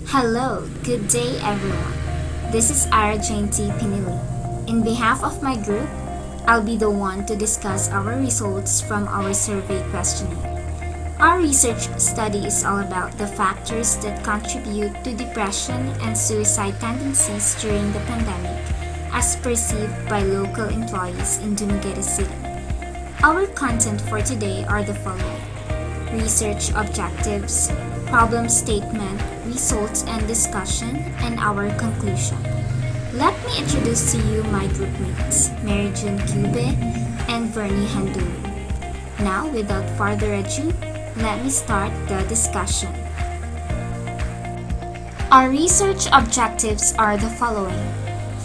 Hello, good day everyone. This is Ara Jane T. Pinili. In behalf of my group, I'll be the one to discuss our results from our survey questionnaire. Our research study is all about the factors that contribute to depression and suicide tendencies during the pandemic as perceived by local employees in Dumaguete City. Our content for today are the following: research objectives, problem statement, results and discussion, and our conclusion. Let me introduce to you my group mates, Mary June Cube and Vernie Handulu. Now, without further ado, let me start the discussion. Our research objectives are the following.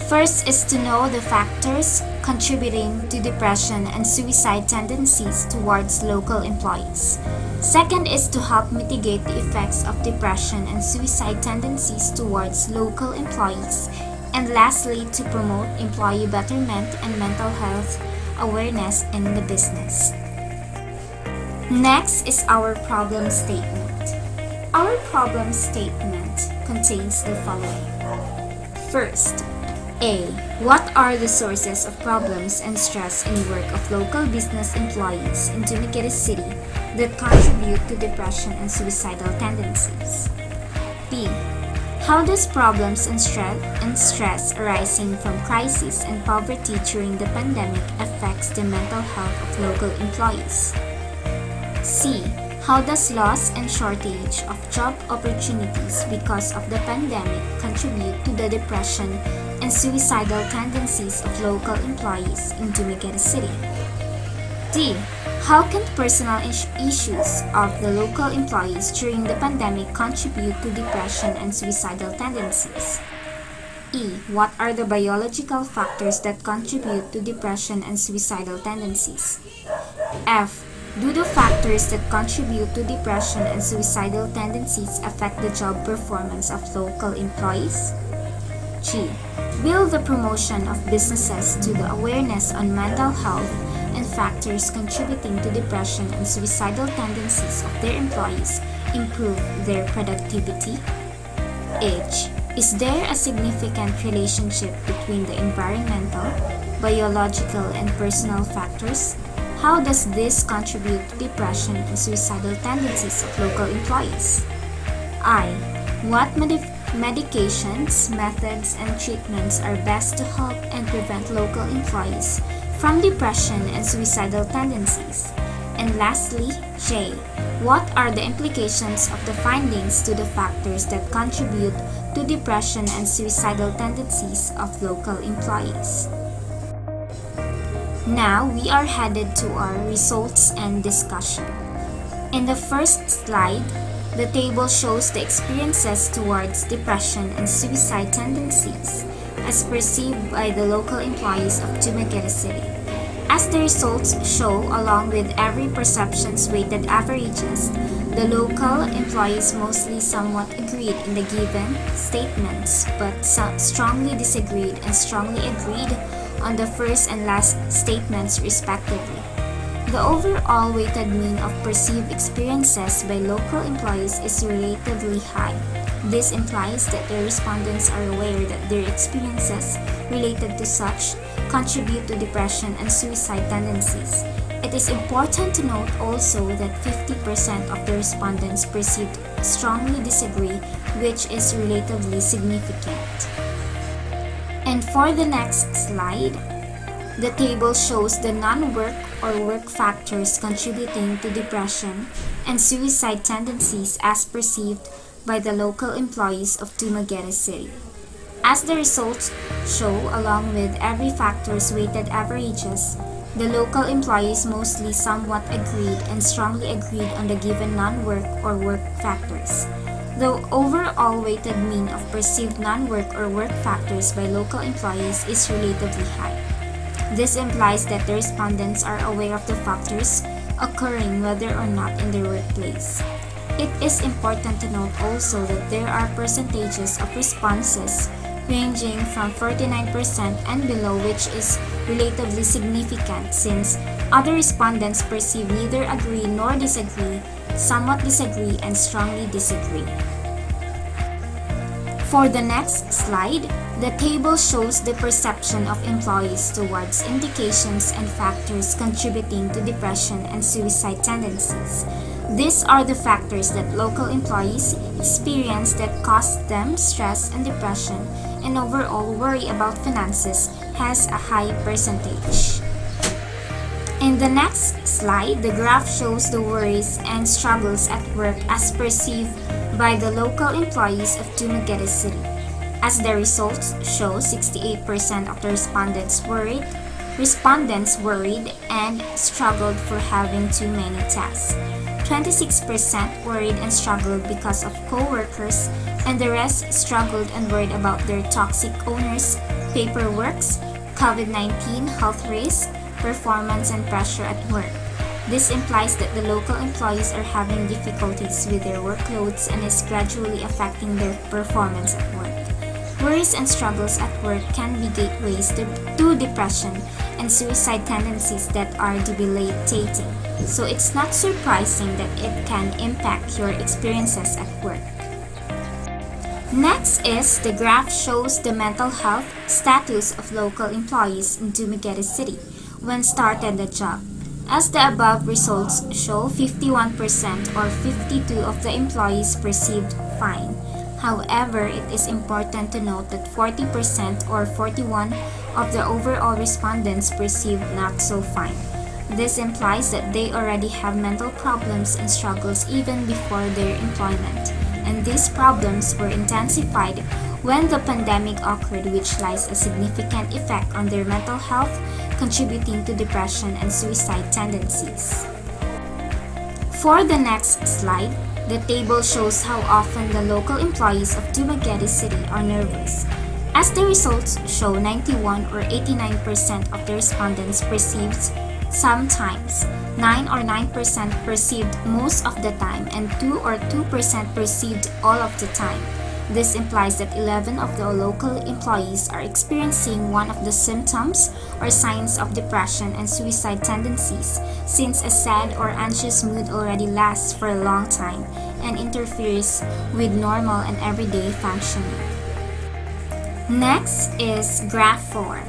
First is to know the factors contributing to depression and suicide tendencies towards local employees. Second is to help mitigate the effects of depression and suicide tendencies towards local employees. And lastly, to promote employee betterment and mental health awareness in the business. Next is our problem statement. Our problem statement contains the following. First, A. What are the sources of problems and stress in work of local business employees in Dumaguete City that contribute to depression and suicidal tendencies? B. How does problems and stress arising from crisis and poverty during the pandemic affects the mental health of local employees? C. How does loss and shortage of job opportunities because of the pandemic contribute to the depression and suicidal tendencies of local employees in Dumaguete City? D. How can personal issues of the local employees during the pandemic contribute to depression and suicidal tendencies? E. What are the biological factors that contribute to depression and suicidal tendencies? F. Do the factors that contribute to depression and suicidal tendencies affect the job performance of local employees? G. Will the promotion of businesses to the awareness on mental health and factors contributing to depression and suicidal tendencies of their employees improve their productivity? H. Is there a significant relationship between the environmental, biological, and personal factors? How does this contribute to depression and suicidal tendencies of local employees? I. What medications, methods, and treatments are best to help and prevent local employees from depression and suicidal tendencies? And lastly, J. What are the implications of the findings to the factors that contribute to depression and suicidal tendencies of local employees? Now we are headed to our results and discussion. In the first slide, the table shows the experiences towards depression and suicide tendencies as perceived by the local employees of Dumaguete City. As the results show, along with every perception's weighted averages, the local employees mostly somewhat agreed in the given statements, but strongly disagreed and strongly agreed on the first and last statements respectively. The overall weighted mean of perceived experiences by local employees is relatively high. This implies that the respondents are aware that their experiences related to such contribute to depression and suicide tendencies. It is important to note also that 50% of the respondents perceived strongly disagree, which is relatively significant. And for the next slide, the table shows the non-work or work factors contributing to depression and suicide tendencies as perceived by the local employees of Dumaguete City. As the results show, along with every factor's weighted averages, the local employees mostly somewhat agreed and strongly agreed on the given non-work or work factors. The overall weighted mean of perceived non-work or work factors by local employees is relatively high. This implies that the respondents are aware of the factors occurring whether or not in their workplace. It is important to note also that there are percentages of responses ranging from 49% and below, which is relatively significant since other respondents perceive neither agree nor disagree, somewhat disagree, and strongly disagree. For the next slide, the table shows the perception of employees towards indications and factors contributing to depression and suicide tendencies. These are the factors that local employees experience that cause them stress and depression, and overall worry about finances has a high percentage. In the next slide, the graph shows the worries and struggles at work as perceived by the local employees of Dumaguete City. As the results show, 68% of the respondents worried and struggled for having too many tasks. 26% worried and struggled because of co-workers, and the rest struggled and worried about their toxic owners, paperworks, COVID-19 health risks, performance and pressure at work. This implies that the local employees are having difficulties with their workloads and is gradually affecting their performance at work. Worries and struggles at work can be gateways to depression and suicide tendencies that are debilitating, so it's not surprising that it can impact your experiences at work. Next is the graph shows the mental health status of local employees in Dumaguete City when started the job. As the above results show, 51% or 52 of the employees perceived fine. However, it is important to note that 40% or 41 of the overall respondents perceived not so fine. This implies that they already have mental problems and struggles even before their employment, and these problems were intensified when the pandemic occurred, which lies a significant effect on their mental health, contributing to depression and suicide tendencies. For the next slide, the table shows how often the local employees of Dumaguete City are nervous. As the results show, 91 or 89% of the respondents perceived sometimes, 9 or 9% perceived most of the time, and 2 or 2% perceived all of the time. This implies that 11 of the local employees are experiencing one of the symptoms or signs of depression and suicide tendencies, since a sad or anxious mood already lasts for a long time and interferes with normal and everyday functioning. Next is Graph 4.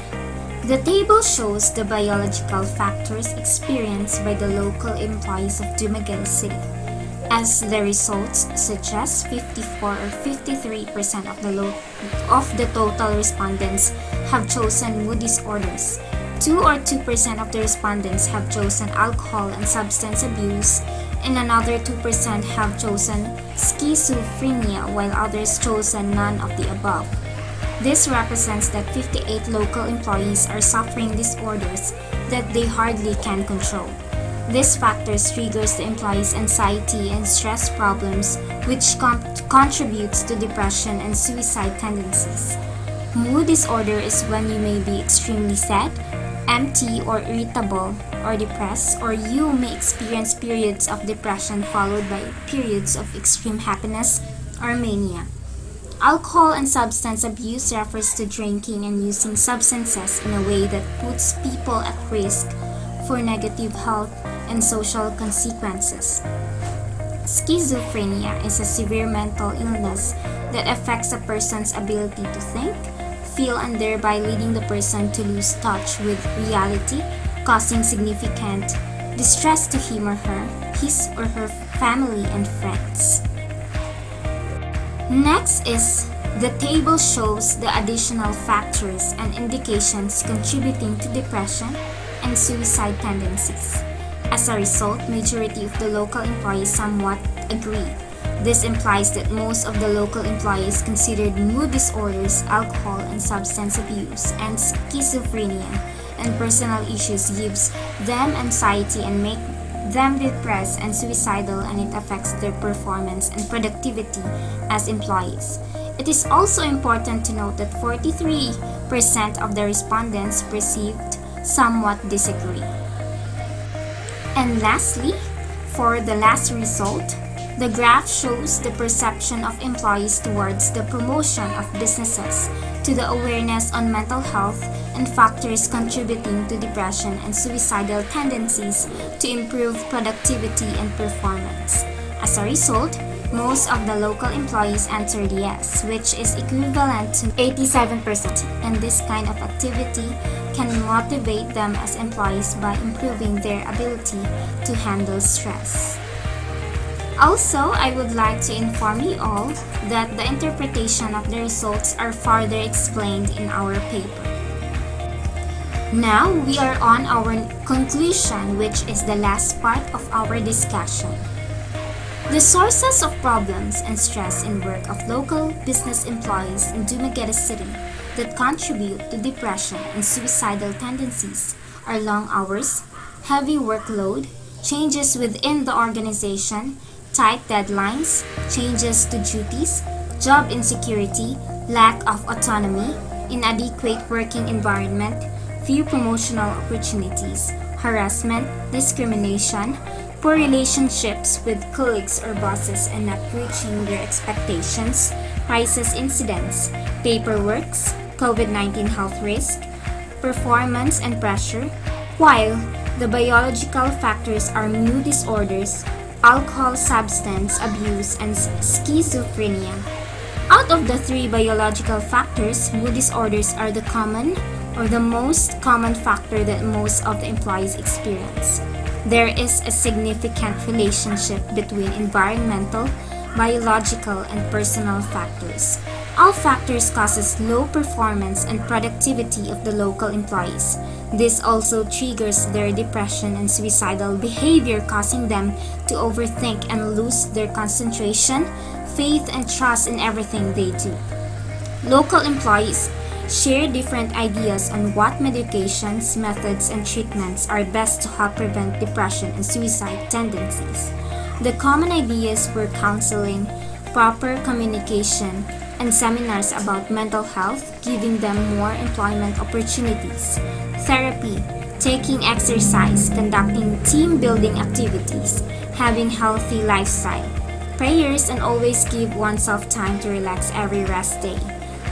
The table shows the biological factors experienced by the local employees of Dumaguete City. As the results suggest, 54 or 53% of the total respondents have chosen mood disorders. 2 or 2% of the respondents have chosen alcohol and substance abuse, and another 2% have chosen schizophrenia, while others chosen none of the above. This represents that 58 local employees are suffering disorders that they hardly can control. These factors triggers the employees' anxiety and stress problems, which contributes to depression and suicide tendencies. Mood disorder is when you may be extremely sad, empty or irritable or depressed, or you may experience periods of depression followed by periods of extreme happiness or mania. Alcohol and substance abuse refers to drinking and using substances in a way that puts people at risk for negative health and social consequences. Schizophrenia is a severe mental illness that affects a person's ability to think, feel, and thereby leading the person to lose touch with reality, causing significant distress to him or her, his or her family and friends. Next is the table shows the additional factors and indications contributing to depression and suicide tendencies. As a result, majority of the local employees somewhat agree. This implies that most of the local employees considered mood disorders, alcohol and substance abuse, and schizophrenia and personal issues gives them anxiety and make them depressed and suicidal, and it affects their performance and productivity as employees. It is also important to note that 43% of the respondents perceived somewhat disagree. And lastly, for the last result, the graph shows the perception of employees towards the promotion of businesses, to the awareness on mental health and factors contributing to depression and suicidal tendencies to improve productivity and performance. As a result, Most of the local employees answered yes, which is equivalent to 87%, and this kind of activity can motivate them as employees by improving their ability to handle stress. Also, I would like to inform you all that the interpretation of the results are further explained in our paper. Now, we are on our conclusion, which is the last part of our discussion. The sources of problems and stress in work of local business employees in Dumaguete City that contribute to depression and suicidal tendencies are long hours, heavy workload, changes within the organization, tight deadlines, changes to duties, job insecurity, lack of autonomy, inadequate working environment, few promotional opportunities, harassment, discrimination, poor relationships with colleagues or bosses and not reaching their expectations, crisis incidents, paperwork, COVID-19 health risk, performance and pressure, while the biological factors are mood disorders, alcohol, substance abuse, and schizophrenia. Out of the three biological factors, mood disorders are the most common factor that most of the employees experience. There is a significant relationship between environmental, biological, and personal factors. All factors causes low performance and productivity of the local employees. This also triggers their depression and suicidal behavior, causing them to overthink and lose their concentration, faith, and trust in everything they do. Local employees share different ideas on what medications, methods, and treatments are best to help prevent depression and suicide tendencies. The common ideas were counseling, proper communication, and seminars about mental health, giving them more employment opportunities, therapy, taking exercise, conducting team-building activities, having healthy lifestyle, prayers, and always give oneself time to relax every rest day.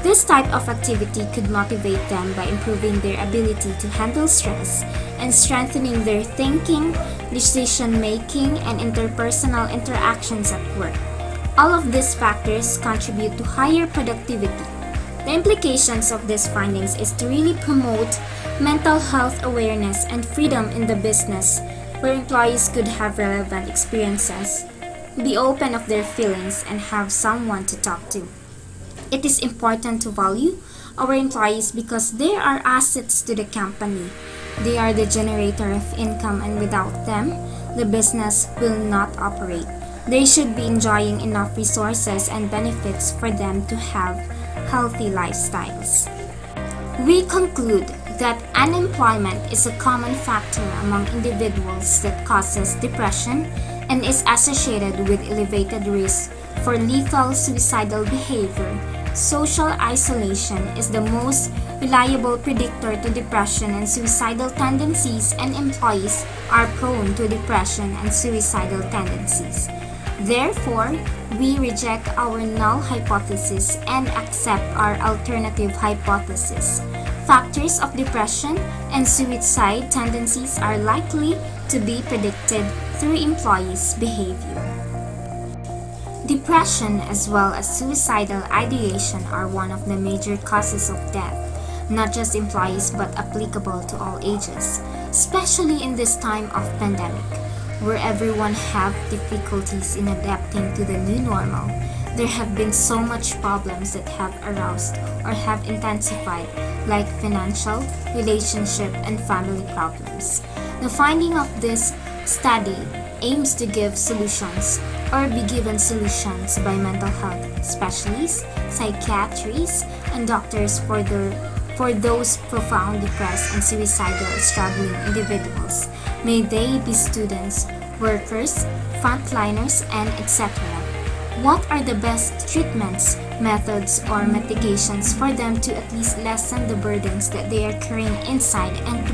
This type of activity could motivate them by improving their ability to handle stress and strengthening their thinking, decision-making, and interpersonal interactions at work. All of these factors contribute to higher productivity. The implications of these findings is to really promote mental health awareness and freedom in the business, where employees could have relevant experiences, be open of their feelings, and have someone to talk to. It is important to value our employees because they are assets to the company. They are the generator of income, and without them, the business will not operate. They should be enjoying enough resources and benefits for them to have healthy lifestyles. We conclude that unemployment is a common factor among individuals that causes depression and is associated with elevated risk for lethal suicidal behavior. Social isolation is the most reliable predictor to depression and suicidal tendencies, and employees are prone to depression and suicidal tendencies. Therefore, we reject our null hypothesis and accept our alternative hypothesis. Factors of depression and suicide tendencies are likely to be predicted through employees' behavior. Depression as well as suicidal ideation are one of the major causes of death, not just employees but applicable to all ages, especially in this time of pandemic, where everyone have difficulties in adapting to the new normal. There have been so much problems that have aroused or have intensified, like financial, relationship, and family problems. The finding of this study aims to give solutions or be given solutions by mental health specialists, psychiatrists, and doctors for those profound depressed and suicidal struggling individuals. May they be students, workers, frontliners, and etc. What are the best treatments, methods, or medications for them to at least lessen the burdens that they are carrying inside and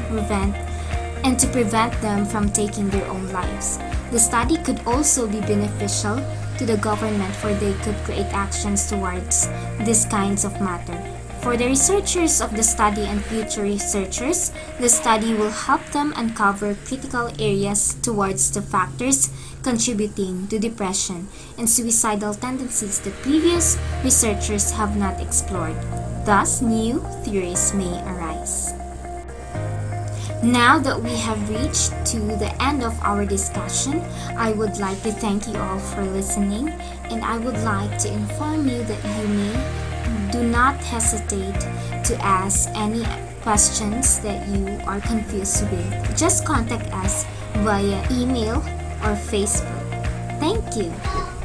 to prevent them from taking their own lives? The study could also be beneficial to the government, for they could create actions towards these kinds of matter. For the researchers of the study and future researchers, the study will help them uncover critical areas towards the factors contributing to depression and suicidal tendencies that previous researchers have not explored. Thus, new theories may arise. Now that we have reached to the end of our discussion, I would like to thank you all for listening, and I would like to inform you that you may do not hesitate to ask any questions that you are confused with. Just contact us via email or Facebook. Thank you.